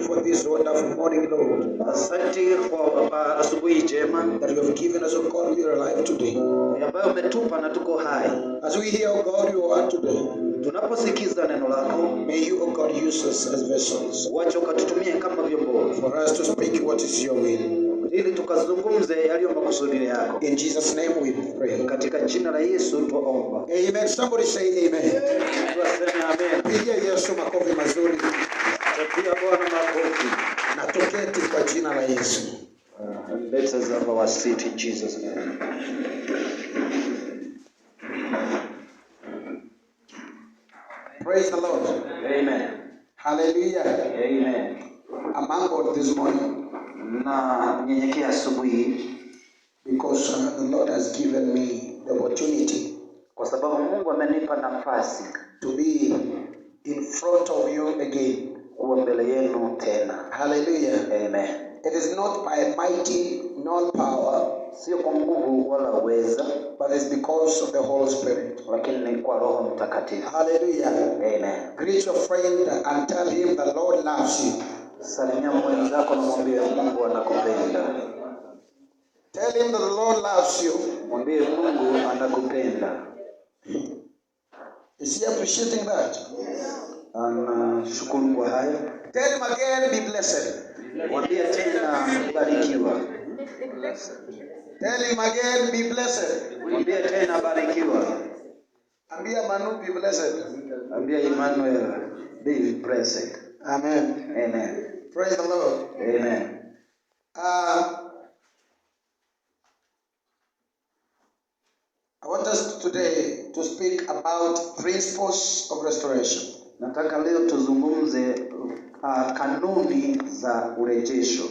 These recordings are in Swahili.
for this wonderful morning, Lord. Asante kwa asubuhi njema that you have given us, oh God, we are alive today. ambayo umetupa na tuko hai. As we hear, oh God, your word today, tunaposikiza neno lako, may you, oh God, use us as vessels. Wacha ukatutumie kama vyombo. For us to speak what is your will. Ili tukazungumze yaliyo makusudio yako. In Jesus' name we pray. Katika jina la Yesu tuomba. Amen. Somebody say amen. Tuseme amen. Pigia Yesu makofi mazuri. Pia Bwana makofi. Na tuketi kwa jina la Yesu. Let us have our seat in Jesus' name. Praise the Lord. Amen. Hallelujah. Amen. I'm humbled this morning. Na nyenyekea asubuhi because the Lord has given me the opportunity kwa sababu Mungu amenipa nafasi to be in front of you again. Kuwa mbele yenu tena. Hallelujah. Amen. It is not by mighty nor power, sio kwa nguvu wala uweza, but it's because of the Holy Spirit. Lakini ni kwa Roho Mtakatifu. Hallelujah. Amen. Greet your friend and tell him the Lord loves you. Salimia mwenzako na mwambie Mungu anakupenda. Tell him that the Lord loves you. Mwambie Mungu anakupenda. Is he appreciating that? Shukuru kwa hayo. Tell him again, be blessed. Mwambie tena barikiwa. Tell him again, be blessed. Mwambie tena barikiwa. Ambia Manu, be blessed. Ambia Emmanuel, be blessed. Amen. Amen. Praise the Lord. Amen. I want us today to speak about principles of restoration. Nataka leo tuzungumze kanuni za urejesho.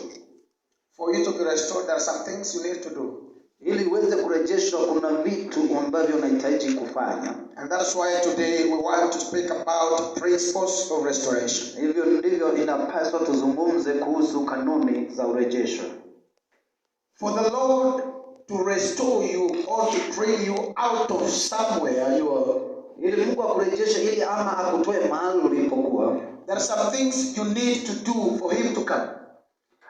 For you to be restored, there are some things you need to do. Ili uweze kurejeshwa kuna vitu ambavyo unahitaji kufanya. And that's why today we want to speak about principles of restoration. Hivyo ndivyo inapaswa tuzungumze kuhusu kanuni za urejesho. For the Lord to restore you or to bring you out of somewhere you are, ili Mungu akurejeshe ili ama akutoe mahali ulipokuwa, there are some things you need to do for him to come.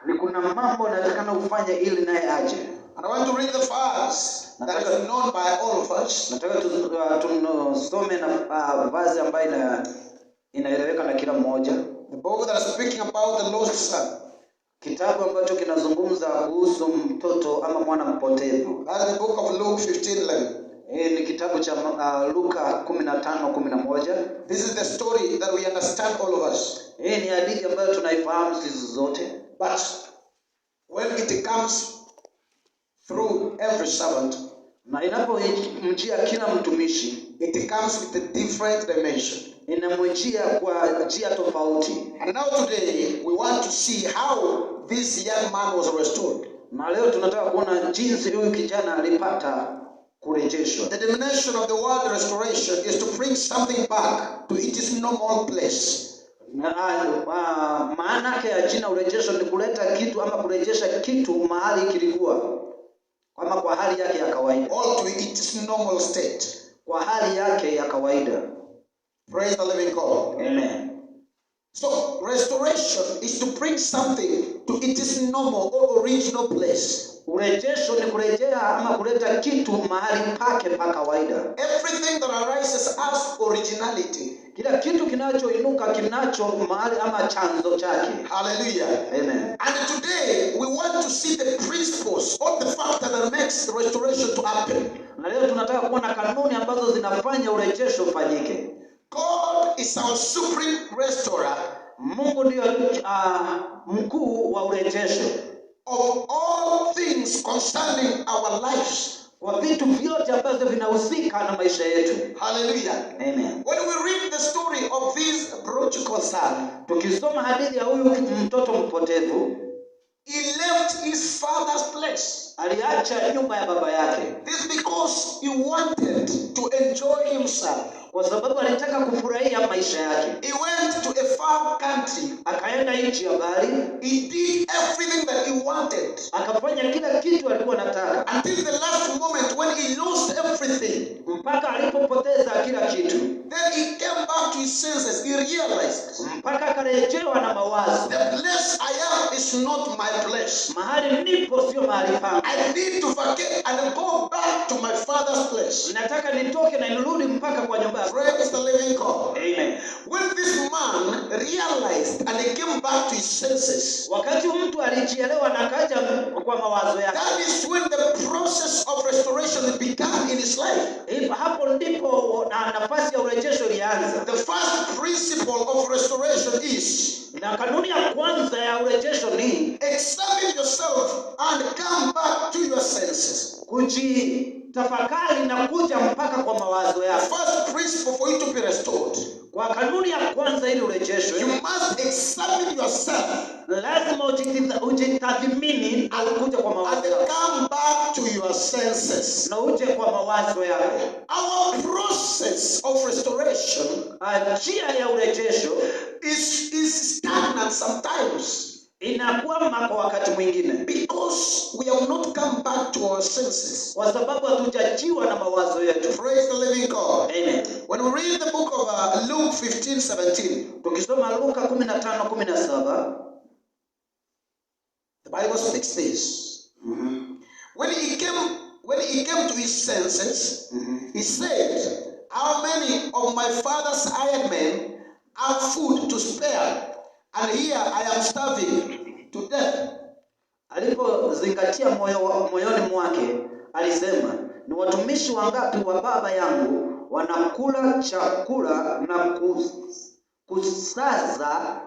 Ni kuna mambo unatakana ufanye ili naye aje. And I want to read the verse that is known by all of us. Nataka tusome na vazi ambayo inaeleweka na kila mmoja. The book that is speaking about the lost son. Kitabu ambacho kinazungumza kuhusu mtoto ama mwana mpotevu. That is the book of Luke 15:11. Ni kitabu cha Luka 15:11. This is the story that we understand all of us. Ni hadithi ambayo tunaifahamu sisi zote. But when it comes through every servant, na inapomjia kila mtumishi, it comes with a different dimension. Inamjia kwa njia tofauti. And now today we want to see how this young man was restored. Na leo tunataka kuona jinsi huyu kijana alipata kurejeshwa. The dimension of the word restoration is to bring something back to its normal place. Maana yake ya jina urejesho ni kuleta kitu ama kurejesha kitu mahali kilikuwa kama kwa hali yake ya kawaida. All to its normal state. Kwa hali yake ya kawaida. Praise the living God. Amen. So restoration is to bring something to its normal or original place. Urejesho ni kurejea ama kuleta kitu mahali pake pa kawaida. Everything that arises as originality. Kila kitu kinachoinuka kinacho mahali ama chanzo chake. Hallelujah. Amen. And today we want to see the principles of the factor that makes the restoration to happen. Na leo tunataka kuona kanuni ambazo zinafanya urejesho ufanyike. God is our supreme restorer. Mungu ndio mkuu wa urejesho. Of all things concerning our lives. Kwa vitu vyote ambavyo vinahusika na maisha yetu. Hallelujah. Amen. When we read the story of this prodigal son, tukisoma hadithi ya huyu mtoto mpotevu, he left his father's place. Aliacha nyumba ya baba yake. This because he wanted to enjoy himself. Kwa sababu alitaka kufurahia maisha yake. He went to a far country. akaenda nchi ya mbali, He did everything that he wanted akafanya kila kitu alikuwa anataka, until the last moment when he lost everything. mpaka alipopoteza kila kitu. Then he came back to his senses. He realized Mpaka akarejewa na mawazo, the place I am is not my place. mahali nipo sio mahali pangu. I need to vacate and go back to my father's place. Nataka nitoke na nirudi mpaka kwa nyumba. Praise the living God. Amen. When this man realized and he came back to his senses, Wakati mtu alijielewa na kaja kwa mawazo yake, that is when the process of restoration began in his life. hapo ndipo na nafasi ya urejesho ilianza. The first principle of restoration is Na kanuni ya kwanza ya urejesho ni examine yourself and come back to your senses. kujitafakari na kuja mpaka kwa mawazo The yako. first principle for you to be restored, Kwa kanuni ya kwanza ili urejeshwe, you must examine yourself lazima ujitathmini na kuja kwa and mawazo yako. come back to your senses. Na uje kwa mawazo yako. Our process of restoration Njia ya urejesho is stagnant sometimes inakwama kwa wakati mwingine, because we have not come back to our senses. kwa sababu hatujajiwa na mawazo yetu. Praise the living God. Amen. When we read the book of Luke 15:17, Tukisoma Luka 15:17, the Bible speaks this. When he came to his senses, he said, "How many of my father's hired men have food to spare, and here I am starving to death?" alipozingatia moyoni mwake alisema, ni watumishi wangapi wa baba yangu wanakula chakula na kusaza,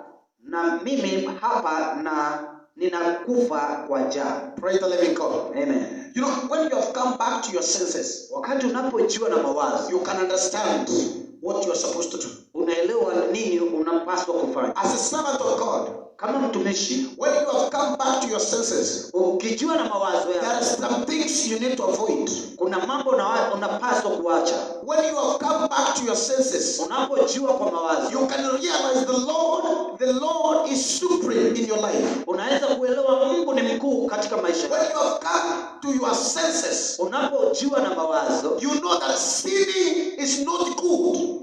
na mimi hapa na ninakufa kwa njaa. Praise the living God. Amen. You know, when you have come back to your senses, Wakati unapojiwa na mawazo, you can understand what you are supposed to do. unaelewa nini unapaswa kufanya. As a servant of God, Kama mtumishi, when you have come back to your senses, ukijiwa na mawazo there are yako, some things you need to avoid. kuna mambo unapaswa kuacha. When you have come back to your senses, Unapojiwa kwa mawazo, you can realize the Lord is supreme in your life. unaweza kuelewa Mungu ni mkuu katika maisha When yako. you have come to your senses, Unapojiwa na mawazo, you know that sinning is not good.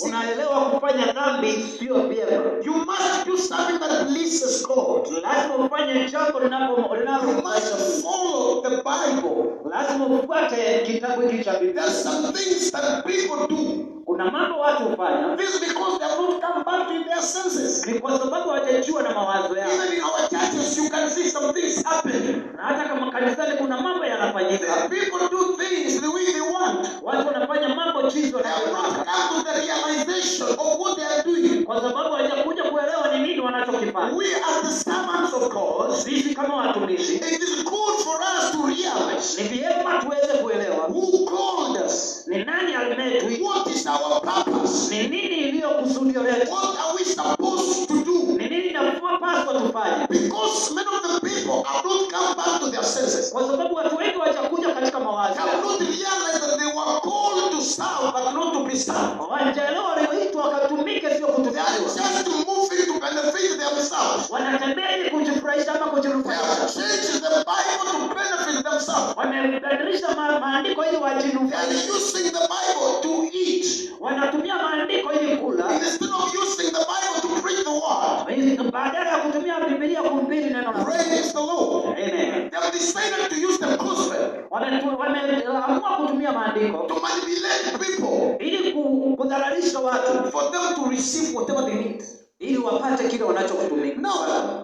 unaelewa kufanya dhambi sio vyema. You must do something that pleases God. Lazima ufanye jambo You must follow the Bible. lazima ufuate kitabu hiki cha There Biblia. are some things that people do. Kuna mambo watu hufanya This is because they have not come back to their senses. ni kwa sababu hawajajiwa na mawazo yao. Even in our churches, you can see some things happen. Na hata kama kanisani kuna mambo yanafanyika, People do things the way they want. watu wanafanya mambo jinsi They have not wanavyotaka, come to the realization of what they are doing. kwa sababu hawajakuja kuelewa ni nini wanachokifanya. We as the servants of God, Sisi kama watumishi, it is good for us to realize ni vyema tuweze kuelewa who called us, ni nani aliyetuita, what is our purpose, ni nini iliyo kusudio letu, what are we supposed to do. ni nini tunapaswa tufanye, Because many of the people have not come back to their senses. kwa sababu watu wengi hawajakuja katika mawazo They have not realized that they were called to serve but not to be served. hawajaelewa walioitwa wakatumike, sio They are kutumikiwa. just moving to benefit themselves. Wanatembea ili kujifurahisha ama They have kujinufaisha. changed the Bible to benefit themselves. Wamebadilisha maandiko ili They are wajinufaishe. using the Bible to eat Wanatumia maandiko ili kula instead of using the Bible to preach the word. badala ya kutumia Biblia kuhubiri neno la Mungu. Praise the Lord. Amen. They have decided to use the gospel Wameamua kutumia maandiko to manipulate people ili kudhalilisha watu, for them to receive whatever they need. ili wapate kile wanachokutumika. Now,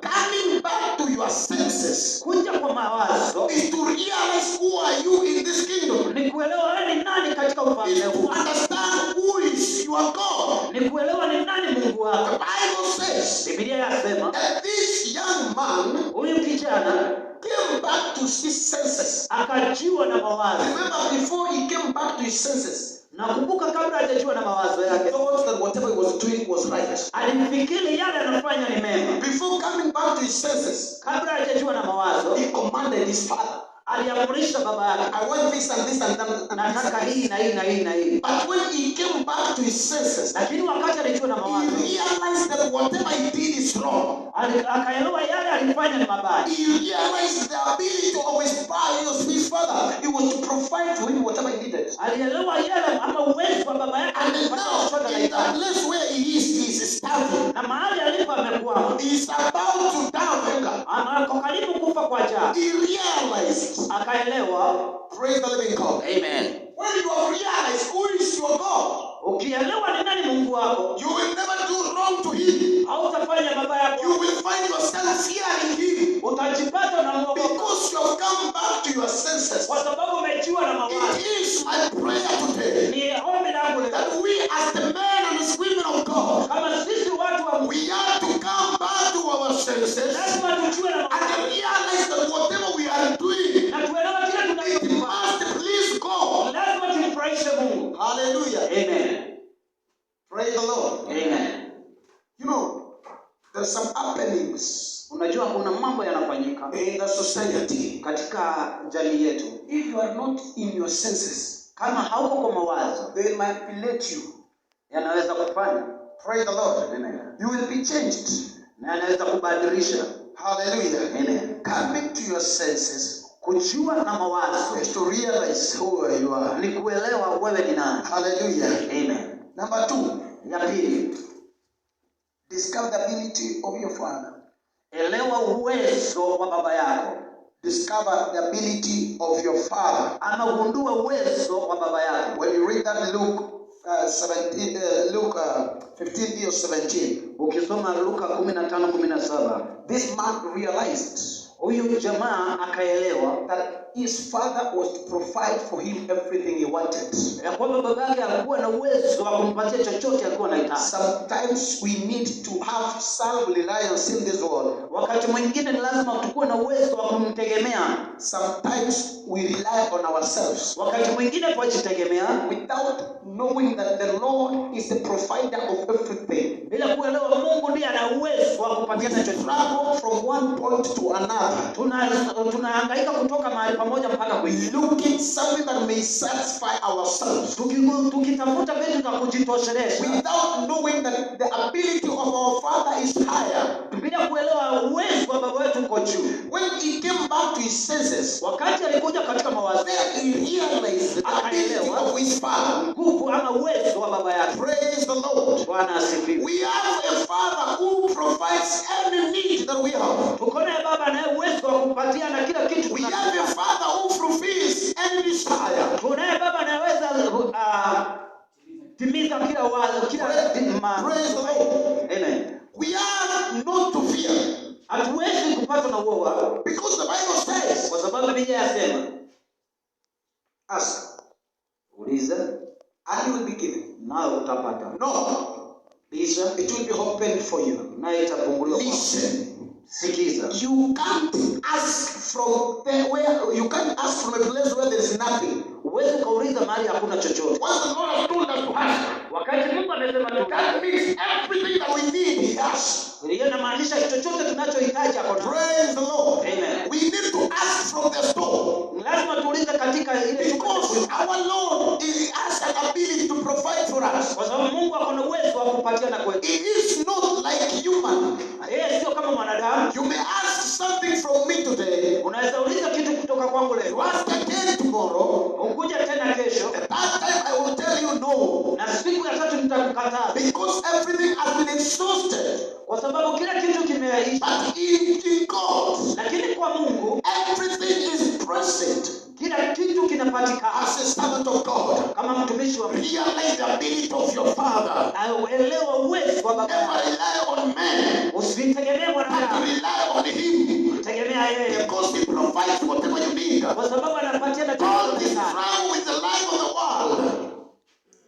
coming back to your senses Kuja kwa mawazo is to realize who are you in this kingdom. ni kuelewa wewe ni nani katika Is ufalme to huu, understand who is your God. ni kuelewa ni nani Mungu The wako. Bible says Biblia yasema that this young man huyu kijana came back to his senses. akajiwa na mawazo. Remember, before he came back to his senses, Nakumbuka kabla hajajiwa na mawazo he yake, thought that whatever he was doing was right. alifikiri yale anafanya ni mema. Before coming back to his senses, Kabla hajajiwa na mawazo, he commanded his father, aliamrisha baba yake, I want this and this and that. And nataka this. hii na hii na hii na hii. But when he came back to his senses, Lakini wakati alijua na he mawazo, realized that whatever he did is wrong. akaelewa yale alifanya ni mabaya. He realized the ability of his father. It was to provide for him whatever he needed. Alielewa yale ama uwezo wa baba yake. And then now, in the place where he is starving. Na mahali alipo amekuwa. He is about to die of hunger. Ako karibu kufa kwa njaa. He realized. Akaelewa. Praise the living God. Amen. When you have realized who is your God, ukielewa ni nani Mungu wako, you will never do wrong to him. Hautafanya mabaya. You will find yourself fearing him. Utajipata na mwogopa. Because you have come back to your senses. Kwa sababu umejua na mawazo. It is my prayer today. Ni ombi langu leo. That we as the men and the women of God, kama sisi watu wa Mungu, we have to come back to our senses. Lazima tujue na mawazo. And realize that whatever we are doing, na tuelewe kile it must please God. Lazima tumfurahishe Mungu. Hallelujah. Amen. Praise the Lord. Amen. You know, there's some happenings. Unajua kuna mambo yanafanyika in the society, katika jamii yetu. If you are not in your senses, kama hauko kwa mawazo, they manipulate you. Yanaweza kufanya. Praise the Lord. Amen. You will be changed. Na yanaweza kubadilisha. Hallelujah. Amen. Coming to your senses, kujua na mawazo, is to realize who you are. Ni kuelewa wewe ni nani. Hallelujah. Amen. Number 2. Ya pili, discover the ability of your father. Elewa uwezo wa baba yako. Discover the ability of your father. Ama gundua uwezo wa baba yako. When you read that Luke 15:17. Ukisoma Luka 15:17. This man realized, huyu jamaa akaelewa, that his father was to provide for him everything he wanted. Ya kwamba babake alikuwa na uwezo wa kumpatia chochote alikuwa anahitaji. Sometimes we need to have self-reliance in this world. Wakati mwingine ni lazima tukue na uwezo wa kumtegemea. Sometimes we rely on ourselves. Wakati mwingine twajitegemea without knowing that the Lord is the provider of everything. Bila kuelewa Mungu ndiye ana uwezo wa kupatia chochote. Travel from one point to another. Tunahangaika kutoka mahali pamoja mpaka kwingine. Looking something that may satisfy ourselves. Tukitafuta vitu vya kujitosheleza. Without knowing that the ability of our Father is higher. Bila kuelewa uwezo wa baba wetu uko juu. When he came back to his senses, wakati alikuja katika mawazo, he realized the ability of his father. Nguvu ama uwezo wa baba yake. Praise the Lord. Bwana asifiwe. We have a father who provides every need that we have. Tuko na baba anaye uwezo wa kupatia na kila kitu. We have a father who fulfills every desire. Tunaye baba anayeweza timiza kila wazo, kila praise the Lord. Amen. We have not to fear. Hatuwezi kupatwa na uoga. Because the Bible says, kwa sababu Biblia yasema, ask, uliza, and you will be given. Nawe utapata. Knock, it will be opened for you. Na itafunguliwa. Listen. Sikiza. You can't ask from a place where there is nothing. Uweze kuuliza mahali hakuna chochote. Once the Lord has told us to ask, wakati Mungu amesema tu, that means everything that we need he has. Hiyo inamaanisha chochote tunachohitaji hapo. Praise the Lord. Amen. We need to ask from the store. Lazima tuulize katika ile, because our Lord has an ability to provide for us. Kwa sababu Mungu ako na uwezo wa kupatia na kwetu. He is not like human. Yeye sio kama mwanadamu. You may ask something from me today. Unaweza uliza kitu kutoka kwangu leo. Ask again tomorrow. Ukuja tena kesho. At that time I will tell you no. Na siku ya tatu nitakukataa. Because everything has been exhausted. Kwa sababu kila kitu kimeisha. But in God, lakini kwa Mungu, everything is present. Kila kitu kinapatikana. As a servant of God, kama mtumishi wa Mungu, realize the ability of your father. Elewa uwezo wa baba. Never rely on men. Usitegemee mwanadamu. Rely on him. Tegemea yeye. Because he provides whatever you need. Kwa sababu anapatia na don't struggle with the life of the world.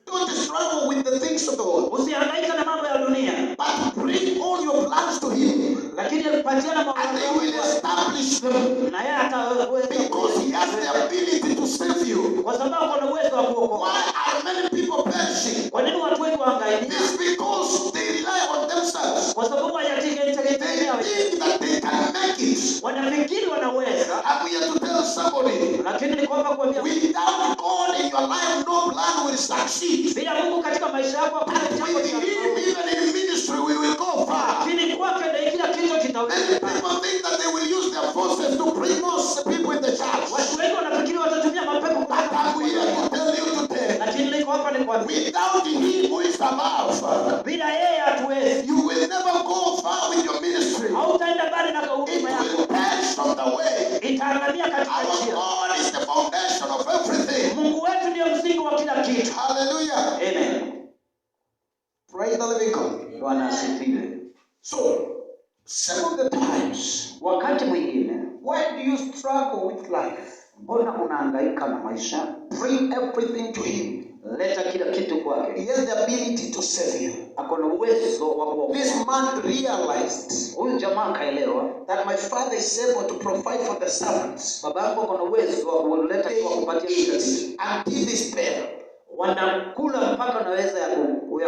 Don't struggle with the things of the world. Usihangaike na mambo ya dunia. But bring all your plans to him. Lakini alipatia na mawazo. And he will establish them. Na yeye ataweza. Because he has the ability to save you. Kwa sababu ana uwezo wa kuokoa. Why are many people perishing? Kwa nini watu wengi wahangaika? It's because they rely on themselves. Kwa sababu hawajategemea wenyewe. They think that they can make it. Wanafikiri wanaweza. I'm here to tell somebody. Lakini ni kwamba kuambia, without God in your life, no plan will succeed. Bila Mungu katika maisha yako hakuna jambo With him, even in ministry, we will go far. lakini kwake ndio kila kitu Many kitaweza. people think that they will use their forces to bring most people in the church. Watu wengi wanafikiri watatumia mapepo But I'm here to tell you today, lakini niko hapa nikwambia without him who is above, bila yeye hatuwezi. you will never go far with your ministry. Hautaenda mbali na It huduma yako. will perish from the way. Itaangamia katika Our njia. God is the foundation of everything. Mungu wetu ndio msingi wa kila kitu. Hallelujah. Amen. Praise the living God. Bwana asifiwe. So, some of the times, Wakati mwingine why do you struggle with life? mbona unahangaika na maisha? Bring everything to him. Leta kila kitu kwake. He has the ability to save you. Ako na uwezo wa kuokoa. This man realized Huyu jamaa akaelewa that my father is able to provide for the servants. baba yangu ako na uwezo wa kuleta They kwa kupatia kila kitu. eat until they spare. Wanakula mpaka naweza ya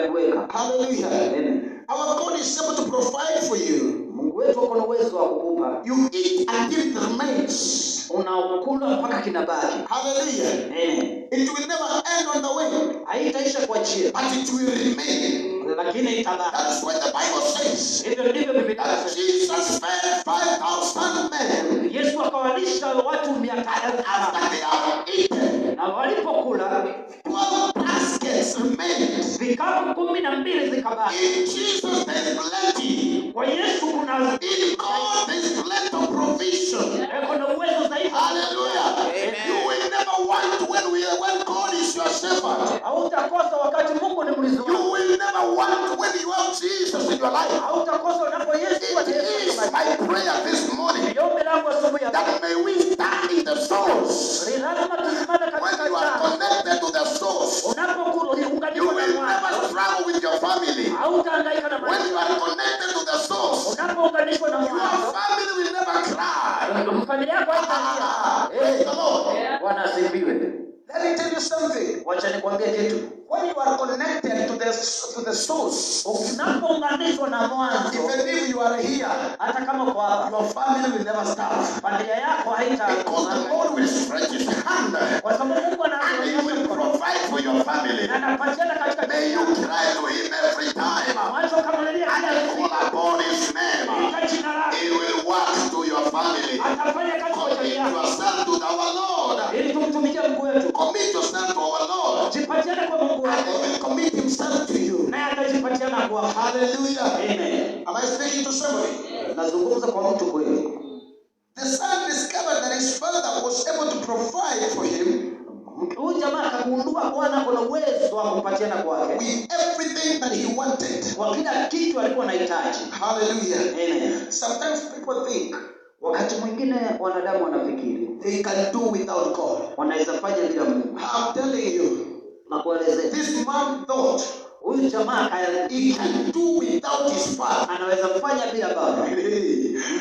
kuweka. Hallelujah. Amen. Our God is able to provide for you. Mungu wetu ako na uwezo wa kukupa. You eat until it remains. Unakula mpaka kinabaki. Hallelujah. Amen. It will never end on the way, Haitaisha kwa njia, but it will remain. lakini itabaki. That's what the Bible says. Hivyo ndivyo Biblia That inasema. Jesus fed 5,000 men Yesu akawalisha watu 500 after they have eaten. na walipokula 12 baskets remained. vikapu 12 zikabaki. In Jesus there is plenty. Kwa Yesu kuna In God there is plenty of provision. kuna uwezo zaidi. Hallelujah. You will never want when God is your shepherd. Hautakosa wakati Mungu ni mlinzi wako. You will never want when you have Jesus in your life. Hautakosa unapo Yesu kwa It is my prayer this morning Ombi langu asubuhi ya leo. that may we stand in the source. Ni lazima tusimame When katika you are taa. connected to the source, Unapokuwa you unganiwa na will Bwana. never struggle with your family. Hautahangaika na When maisha. you are connected to the source, Unapounganishwa na your Bwana, family will never cry. familia yako Ah, haitalia. praise the Lord. Bwana asifiwe. Let me tell you something. Wacha nikwambie kitu. When you are connected to the source, Unapounganishwa na mwanzo, even if you are here, hata kama uko hapa, your family will never starve. familia yako Because the Lord will stretch his hand kwa sababu Mungu and he will anaonyesha provide for your family. anapatiana katika May you cry to him every time mwanzo kama lilia and call upon his name. katika jina lake. He will work to your family. Atafanya kazi kwa Commit ajili yako yourself to our Lord. ili tumtumikie Mungu wetu. Commit yourself to our Lord. Jipatiane kwa Mungu And he wako will commit himself to you. naye atajipatiana kwa Hallelujah. Amen. Am I speaking to somebody? Nazungumza kwa mtu kweli. The son discovered that his father was able to provide for him Huyu jamaa akagundua Bwana kuna uwezo wa kupatiana kwake with everything that he wanted. kwa kila kitu alikuwa anahitaji. Hallelujah. Amen. Sometimes people think Wakati mwingine wanadamu wanafikiri they can do without God. wanaweza fanya bila Mungu. I'm telling you, Na kuelezea this man thought huyu jamaa he can do without his father. anaweza kufanya bila baba.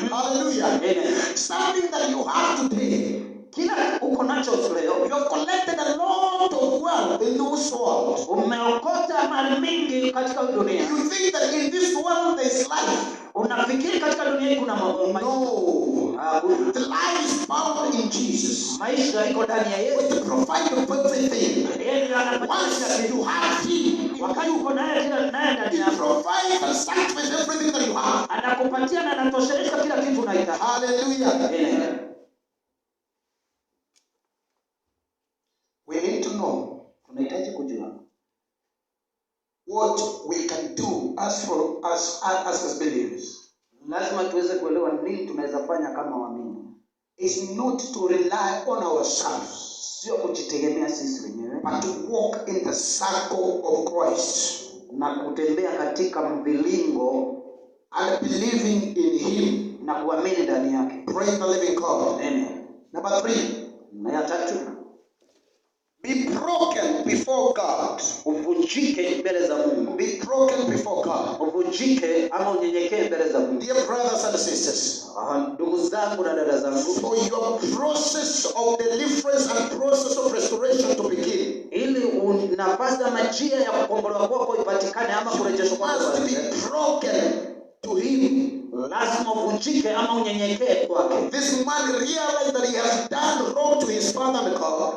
Hallelujah. Amen. Something that you have today. Kila uko nacho leo, You have collected a lot of wealth in this world. umeokota mali mingi katika hii dunia. You think that in this world there is life. Unafikiri katika dunia hii kuna mambo No. hakuna. The life is found in Jesus. Maisha iko ndani ya Yesu. To provide you everything. Yeye ndiye anapatia Once you have him, wakati uko naye kila naye ndani he yako. provides and satisfies everything that you have. Anakupatia na anatosheleza kila kitu unahitaji. Hallelujah. Amen. We need to know Tunahitaji kujua what we can do as believers. lazima tuweze kuelewa nini tunaweza fanya kama waamini. Is not to rely on ourselves, Sio kujitegemea sisi wenyewe, but to walk in the circle of Christ na kutembea katika mvilingo and believing in him. na kuamini ndani yake. Praise the living God. Amen. Number 3. Na ya tatu, Be broken before God. uvunjike mbele za Mungu. Be broken before God. Uvunjike ama unyenyekee mbele za Mungu. Dear brothers and sisters, Ndugu zangu na dada zangu, for your process of deliverance and process of restoration to begin, ili nafasi ama njia ya kukombolewa kwako ipatikane ama kurejeshwa kwako, must be broken to him. lazima uvunjike ama unyenyekee kwake. This man realized that he has done wrong to his father and God.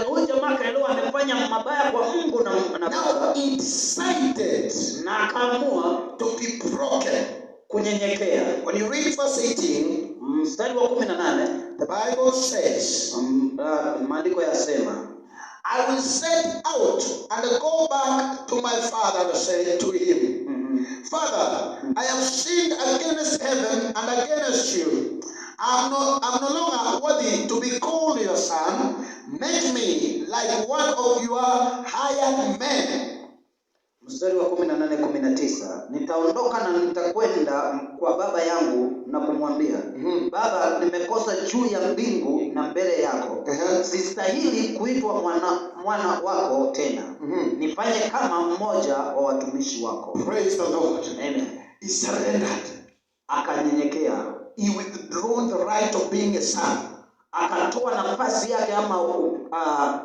Huyu jamaa akaelewa amefanya mabaya kwa Mungu na Now baba, he decided na akaamua to be broken. kunyenyekea. When you read verse 18, Mstari wa 18, the Bible says, maandiko yasema, I will set out and go back to my father and say to him, Father, I have sinned against heaven and against you. I'm no longer worthy to be called your son. Make me like one of your hired men. Mstari wa 18-19, nitaondoka na nitakwenda kwa baba yangu na kumwambia, Baba, nimekosa juu ya mbingu na mbele yako. Sistahili kuitwa mwana wako tena. Nifanye kama mmoja wa watumishi wako. Praise the Lord. Amen. He surrendered. Akanyenyekea. He withdrew the right of being a son. Akatoa nafasi yake ama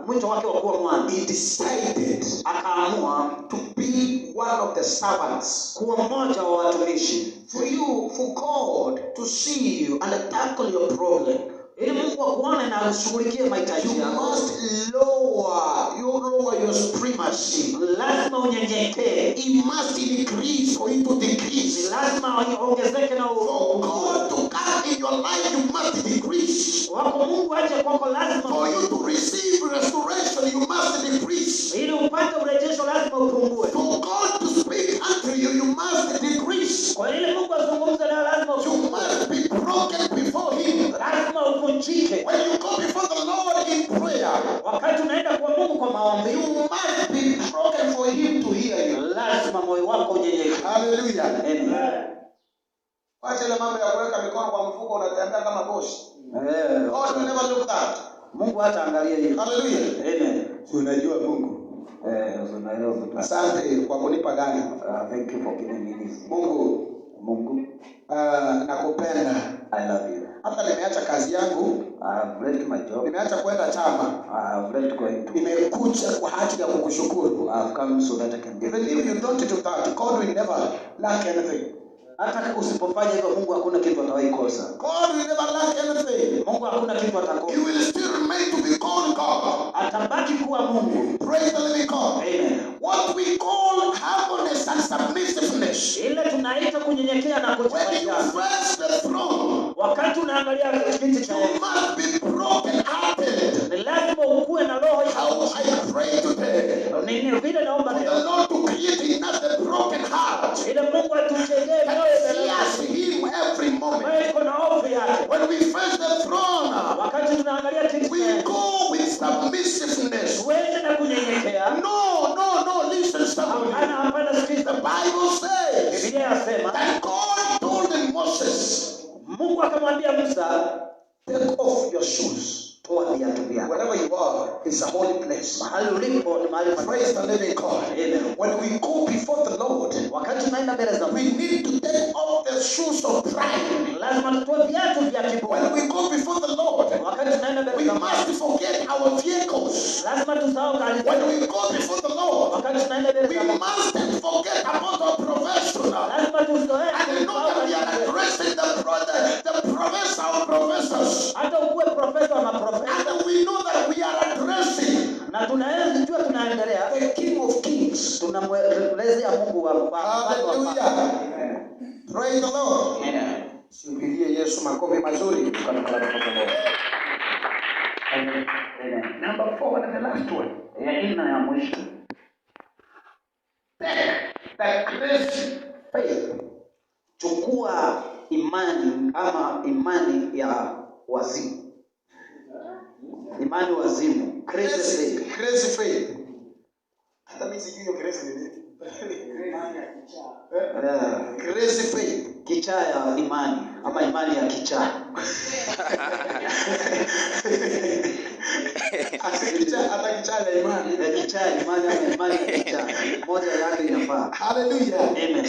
mwito wake wa kuwa mwana. He decided akaamua to be one of the servants, kuwa mmoja wa watumishi. For God to see you and tackle your problem, ili Mungu akuone na ashughulikie mahitaji yako, you must lower your supremacy. Lazima unyenyekee. He must increase for you to decrease. Lazima ongezeke na for God to come in your life, you must decrease. Wako Mungu aje kwako, lazima. For you to receive restoration, you must decrease. Ili upate urejesho, lazima upungue. For God to speak unto you, you must decrease. Kwa ile Mungu azungumze nawe, lazima you must be broken before him. Lazima uvunjike. When you go before the Lord in prayer, wakati unaenda kwa Mungu kwa maombi, you must be broken for him to hear you. Lazima moyo wako unyenyekee. Hallelujah. Amen. Wacha ile mambo ya kuweka mikono kwa mfuko unatembea kama boss. God will never look that. Mungu hata angalia hiyo. Hallelujah. Amen. Unajua Mungu. Unaelewa. Asante kwa kunipa gani. Thank you for giving me this. Mungu. Nakupenda. I love you. Hata nimeacha kazi yangu. I've left my job. Nimeacha kwenda chama. I've left going to. Nimekuja kwa ajili ya kukushukuru. I've come so that I can give. Even if you don't do that, God will never lack anything. Hata usipofanya hivyo, Mungu hakuna kitu atawaikosa. God will never lack anything. Mungu hakuna kitu atakosa. He will still remain to be called God. Atabaki kuwa Mungu. Praise the living God. Amen. What we call humbleness and submissiveness. Ile tunaita kunyenyekea na kutii. When you face the throne, wakati unaangalia kiti cha, you must be broken hearted. Ni lazima ukue na roho. How I pray today. Nini vile naomba leo. The Lord to create in us the broken heart. Ile Mungu atujengee moyo yes, him every moment. When we face the throne, we go with submissiveness. No, listen somebody. The Bible says that God told Moses, take off your shoes. Wherever you are, it's a holy place. Praise the living God. Amen. When we go before the Lord, we need to take off the shoes of pride. When we go before the Lord, we must forget our vehicles. When we go before the Lord, we must forget about our profession. And know that we are addressing the professor or professors. And we know that we are addressing the King of Kings. Hallelujah. Praise the Lord. Subirie Yesu makofi mazuri. Number 4 and the last one. The crazy faith. Chukua imani ama imani ya wazimu. Imani wazimu. Crazy faith. Hata mimi sijui hiyo crazy ni nini. Crazy faith. Kichaa ya imani ama imani ya kichaa. Hata kichaa ya imani. Kichaa ya imani ama imani ya kichaa. Moja yake inafaa. Hallelujah. Amen.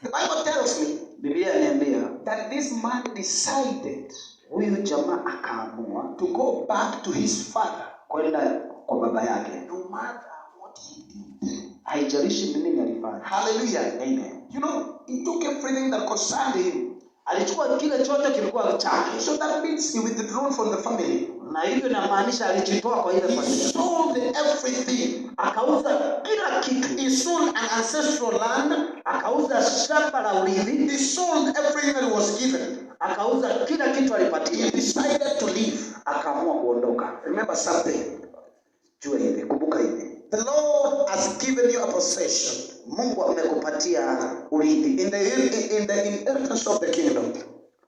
The Bible tells me, Biblia inaniambia, that this man decided, huyu jamaa akaamua to go back to his father, kwenda kwa baba yake. No matter what he did. Haijalishi nini alifanya. Hallelujah. Amen. You know, he took everything that concerned him. Alichukua kile chote kilikuwa chake. So that means he withdrew from the family. Na hivyo inamaanisha alijitoa kwa ile He familia. sold everything. Akauza kila kitu. He sold an ancestral land. Akauza shamba la urithi. He sold everything that was given. Akauza kila kitu alipatiwa. He decided to leave. Akaamua kuondoka. Remember something. Jua hivi, kumbuka hivi. The Lord has given you a possession. Mungu amekupatia urithi In the inheritance of the kingdom.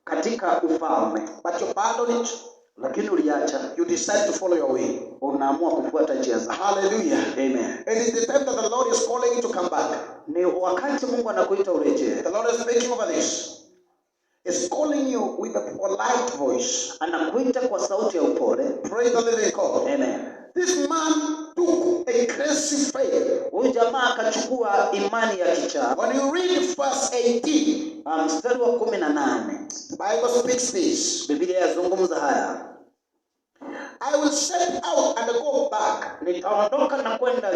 katika ufalme. But you abandoned it. Lakini uliacha. You decide to follow your way. Unaamua kufuata njia zako. Hallelujah. Amen. It is the time that the Lord is calling you to come back. Ni wakati Mungu anakuita urejee. The Lord is making over this. He's calling you with a polite voice. Anakuita kwa sauti ya upole. Praise the living God. Amen. This man took a crazy faith. Huyu jamaa akachukua imani ya kichaa. When you read verse 18, Mstari wa 18. the Bible speaks this. Biblia yazungumza haya. I will set out and go back. Nitaondoka na kwenda. I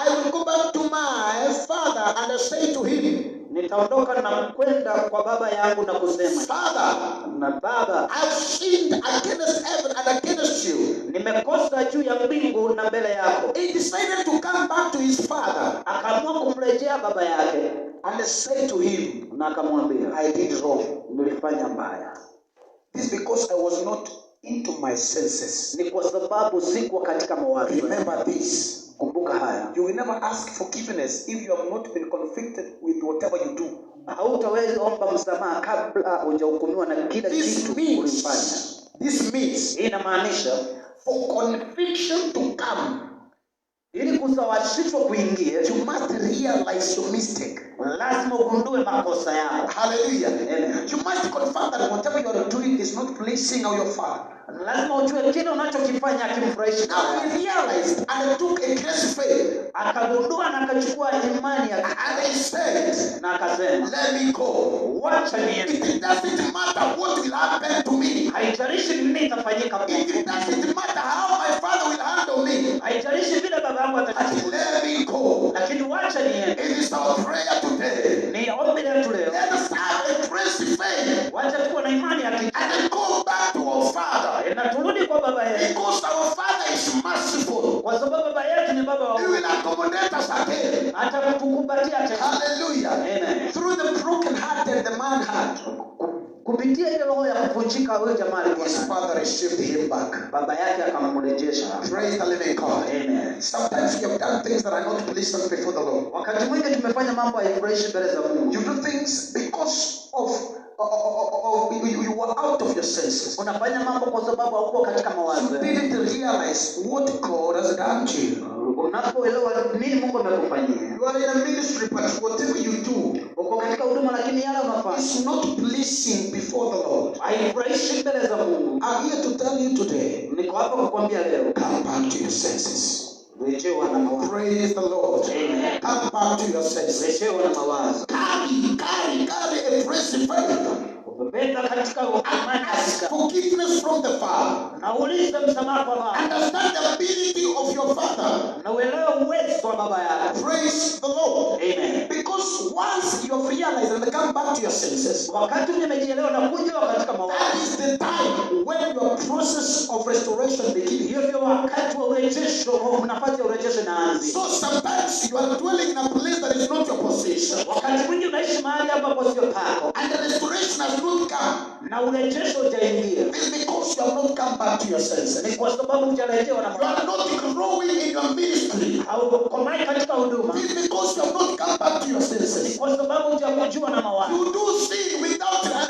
will go back to my father and say to him, Nitaondoka na kwenda kwa baba yangu na kusema, Father, na baba, I've sinned against heaven and against you. nimekosa juu ya mbingu na mbele yako. He decided to come back to his father Akaamua kumrejea baba yake and say to him, na akamwambia, I did wrong. nilifanya mbaya. This is because I was not into my senses. Ni kwa sababu sikuwa katika mawazo. Remember this. Kumbuka haya. You will never ask forgiveness if you have not been convicted with whatever you do. Hautaweza omba msamaha kabla hujahukumiwa na kila kitu ulifanya. This means Inamaanisha for conviction to come, ili kusawazishwa kuingie, you must realize your mistake. lazima ugundue makosa yako. Hallelujah. Amen. You must confirm that whatever you are doing is not pleasing your father. Lazima ujue kile unachokifanya hakimfurahishi. Now he realized and took a crazy faith. Akagundua na akachukua imani ya And he said, na akasema, let me go. wacha niende. It doesn't matter what will happen to me. Haijalishi nini itafanyika kwangu. It doesn't matter how my father will handle me. Haijalishi vile baba yangu But atachukua. let me go. Lakini wacha niende. It is our prayer today. Ni ombi letu leo. Let us have a crazy faith Wacha tuwe na imani ya kichaa. and then go back to our father. Na turudi kwa baba yetu. Because our father is merciful. Kwa sababu baba yetu ni baba wa He will accommodate us again. hata kukukumbatia tena. Hallelujah. Amen. Through the broken hearted the man had, Kupitia ile roho ya kuvunjika huyo jamaa alikuwa his nayo. father received him back. Baba yake akamrejesha. Praise the living God. Amen. Sometimes you have done things that are not pleasant before the Lord. Wakati mwingi tumefanya mambo haifurahishi mbele za Mungu. You do things because of you were out of your senses. Unafanya mambo kwa sababu hauko katika You mawazo. didn't realize what God has done to you. Unapoelewa nini Mungu amekufanyia. You are in a ministry, but whatever you do Uko katika huduma lakini yale unafanya is not pleasing before the Lord. haifurahishi mbele za Mungu. I'm here to tell you today, Niko hapa kukwambia leo, come back to your senses. rejewa na mawazo. Praise the Lord. Amen. Come back to your senses. Rejewa na mawazo. Carry a praise faith. Ubebeka katika imani Ask katika. forgiveness from the Father. Na uliza msamaha kwa Baba. Understand the ability of your Father. Na uelewe uwezo wa baba yako. Praise the Lord. Amen. Because once you have realized and come back to your senses, Wakati umejielewa na kujua katika that mawazo. is the time when your process of restoration begins. Hiyo ndio wakati wa urejesho, nafasi ya urejesho inaanza. So sometimes you are dwelling in a place that is not your possession, Wakati mwingi unaishi mahali ambapo sio pako. and the restoration has not come. Na urejesho hujaingia. It's because you have not come back to your senses. Ni kwa sababu hujarejewa na You mawazo. are not growing in your ministry. Haukomai katika huduma. It's because you have not come back to your Ni senses. kwa sababu hujakujua na mawazo. You do sin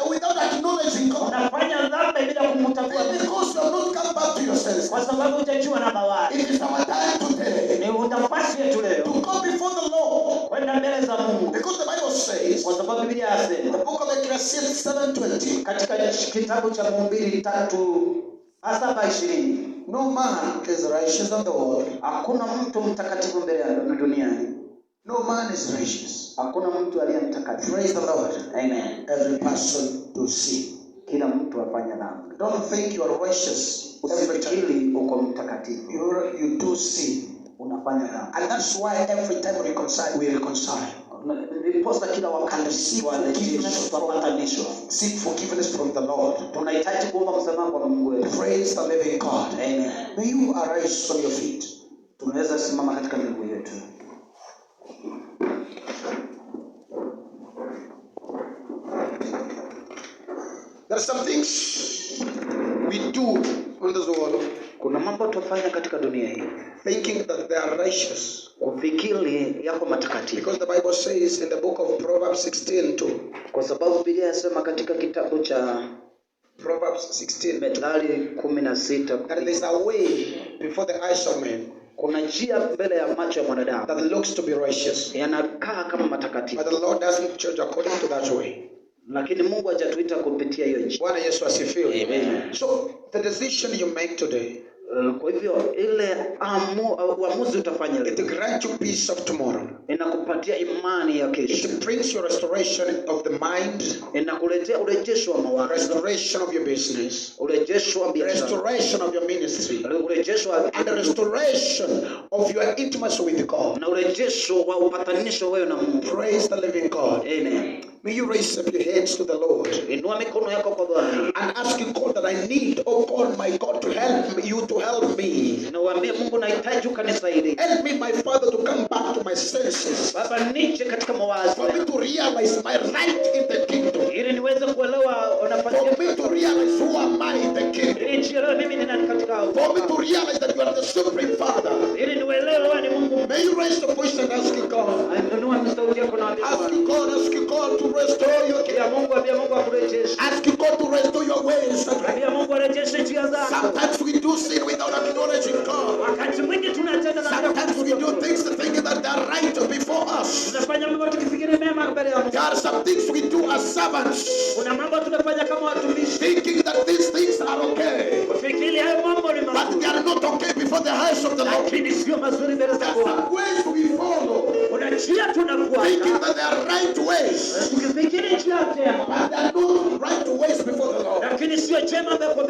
without acknowledging God. Unafanya dhambi bila kumtambua It's Mungu. because you have not come back to your senses. Kwa sababu hujajua na mawazo. It is our time today Ni nafasi yetu leo to go before the Lord. kwenda mbele za Mungu. Because the Bible says, Kwa sababu Biblia the inasema book of Ecclesiastes 7:20, katika kitabu cha Mhubiri 3:7:20, no man is righteous in the world. hakuna mtu mtakatifu mbele ya duniani. No man is righteous. Hakuna mtu aliye mtakatifu. Praise the Lord. Amen. Every person to sin. Kila mtu afanya dhambi. Don't think you are righteous every time. Usifikiri uko mtakatifu. You do sin. Unafanya dhambi. And that's why every time we reconcile. Ndiposa kila wakati seek forgiveness from the Lord. Tunahitaji kuomba msamaha kwa Mungu wetu. Praise the living God. Amen. May you arise on your feet. Tunaweza simama katika miguu yetu. There are some things we do on this world. Kuna mambo tufanya katika dunia hii, thinking that they are righteous. Kufikiri yako matakatifu. Because the Bible says in the book of Proverbs 16:2. Kwa sababu Biblia inasema katika kitabu cha Proverbs 16, Methali 16, that there is a way before the eyes of men. Kuna njia mbele ya macho ya mwanadamu that looks to be righteous. Yanakaa kama matakatifu. But the Lord doesn't judge according to that way. Lakini Mungu hajatuita kupitia hiyo njia. Bwana Yesu asifiwe. Amen. So the decision you make today, kwa hivyo ile uamuzi utafanya leo, it grants you peace of tomorrow. Inakupatia imani ya kesho. It brings you restoration of the mind. Inakuletea urejesho wa mawazo. Restoration of your business. Urejesho wa biashara. Restoration of your ministry. Urejesho wa and the restoration of your intimacy with God. Na urejesho wa upatanisho wewe na Mungu. Praise the living God. Amen. May you raise up your hands to the Lord. Inua mikono yako kwa Bwana. And ask God that I need, oh God, my God, to help me, you to help me. Na waambie Mungu nahitaji ukanisaidie. Help me, my Father, to come back to my senses. Baba nije katika mawazo. For me to realize my right in the kingdom. Ili niweze kuelewa unafanya. For me to realize who am I in the kingdom. Ili nielewe mimi ni nani katika. For me to realize that you are the supreme Father. Ili nielewe wewe ni Mungu. May you raise the voice and ask God. Inua sauti yako na ask God to restore your kingdom. Ask God to restore your ways. Sometimes we do sin without acknowledging God. Sometimes we do things thinking that they are right before us. There are some things we do as servants, thinking that these things are okay, but they are not okay before the eyes of the Lord. There are some ways we follow, thinking that they are right ways, but they are not right ways before the Lord.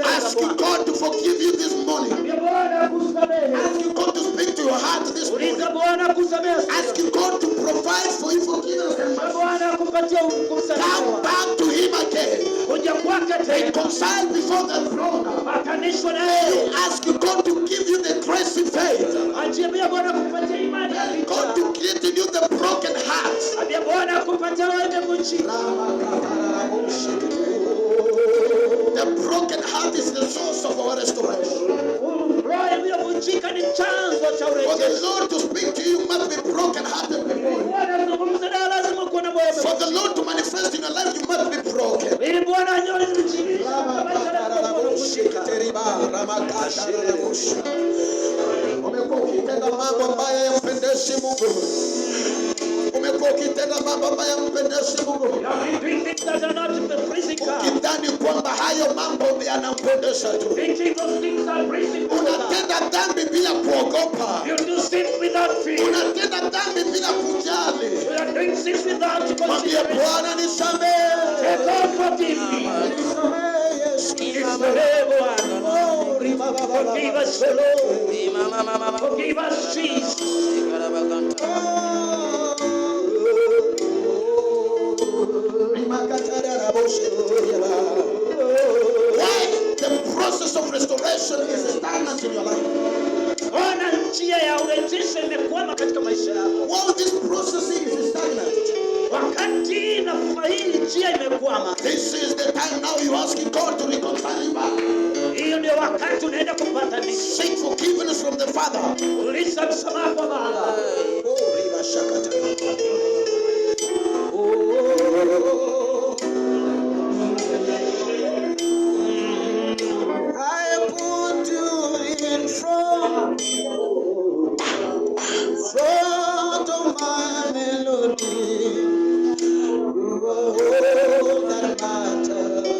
Ask God to forgive you this morning. Ask God to speak to your heart this morning. Ask God to provide for you forgiveness and mercy. Come back to Him again. Reconcile before the throne. Ask God to give you the grace in faith. God to create in you the broken heart. The broken heart is the source of our restoration. For the Lord to speak to you must be broken hearted before Him. For the Lord to manifest in your life, you must be broken. Umekuwa ukitenda mambo ambayo yampendezi Mungu. Umekuwa ukitenda mambo ambayo yampendezi Mungu. Ukidhani kwamba hayo mambo yanampendeza tu. Unatenda dhambi bila kuogopa. Unatenda dhambi bila kujali. Mwambie Bwana nisamehe. Forgive us, Lord. Forgive us, Jesus. Why the process of restoration is stagnant in your life? Why this process is stagnant? This is the time now you ask God to reconcile you back. Seek forgiveness from the Father. I put you in front of my melody. You are all that matters.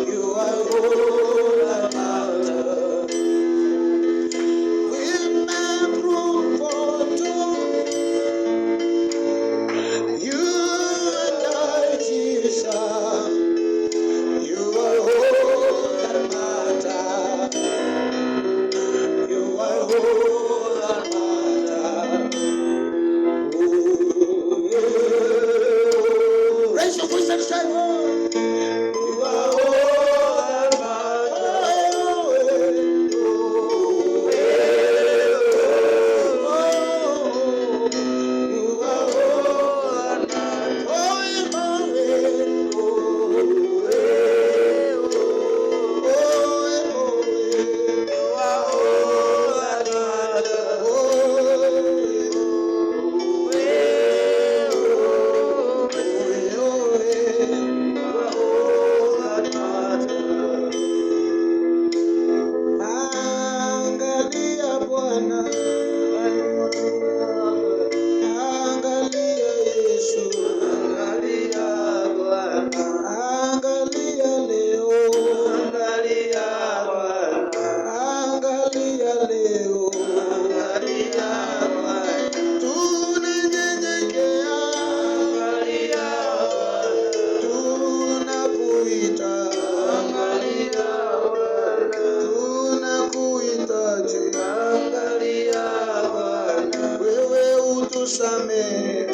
You are all that matters. With my broken tusamehe.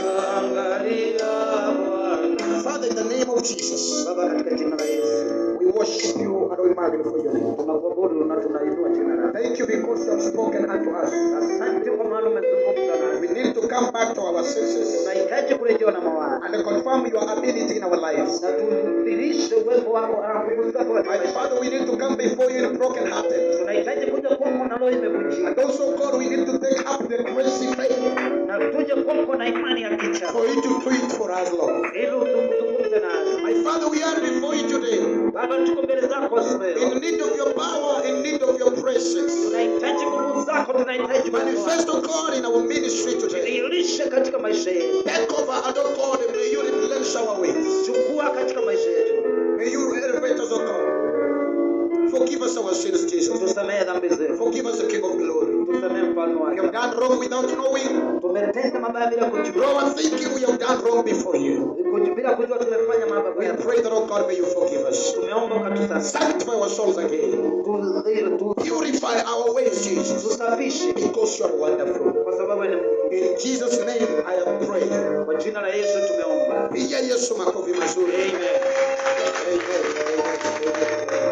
Father, in the name of Jesus, Baba, katika jina la Yesu we worship you and we magnify your name. tunakuabudu na tunainua jina lako. Thank you because you have spoken unto us. Asante kwa maana umezungumza We nasi. need to come back to our senses Tunahitaji kurejewa na mawazo and confirm your ability in our lives. na tudhihirishe uwepo wako na nguvu zako katika My maisha. Father, we need to come before you in broken hearted. Tunahitaji kuja kwako na roho imevunjika, And also, God, we need to take up the crazy faith na tuje kwako na imani ya kicha for you to do it for us, Lord. ili uzungumze nasi. My Father, we are before you today Baba, tuko mbele zako leo, in need of your power, in need of your presence. tunahitaji nguvu zako, tunahitaji Manifest, oh God, in our ministry today. dhihirisha katika maisha yetu. Take over, and oh God, may you replenish our ways. Chukua katika maisha yetu, May you elevate us, oh God. Forgive us our sins, Jesus. tusamehe dhambi zetu, Forgive us, the King of Glory. tusamehe mfalme We wake. have done wrong without knowing. Tumetenda mabaya bila kujua, Wrong thinking, we have done wrong before you. bila kujua tumefanya We mabaya. pray that, oh God, may you forgive us. Tumeomba ukatusamehe, Sanctify our souls again. Purify our ways, Jesus. tusafishe Because you are wonderful. kwa sababu ni Mungu. In Jesus' name I have prayed. Kwa jina la Yesu tumeomba. Piga Yesu makofi mazuri. Amen. Amen.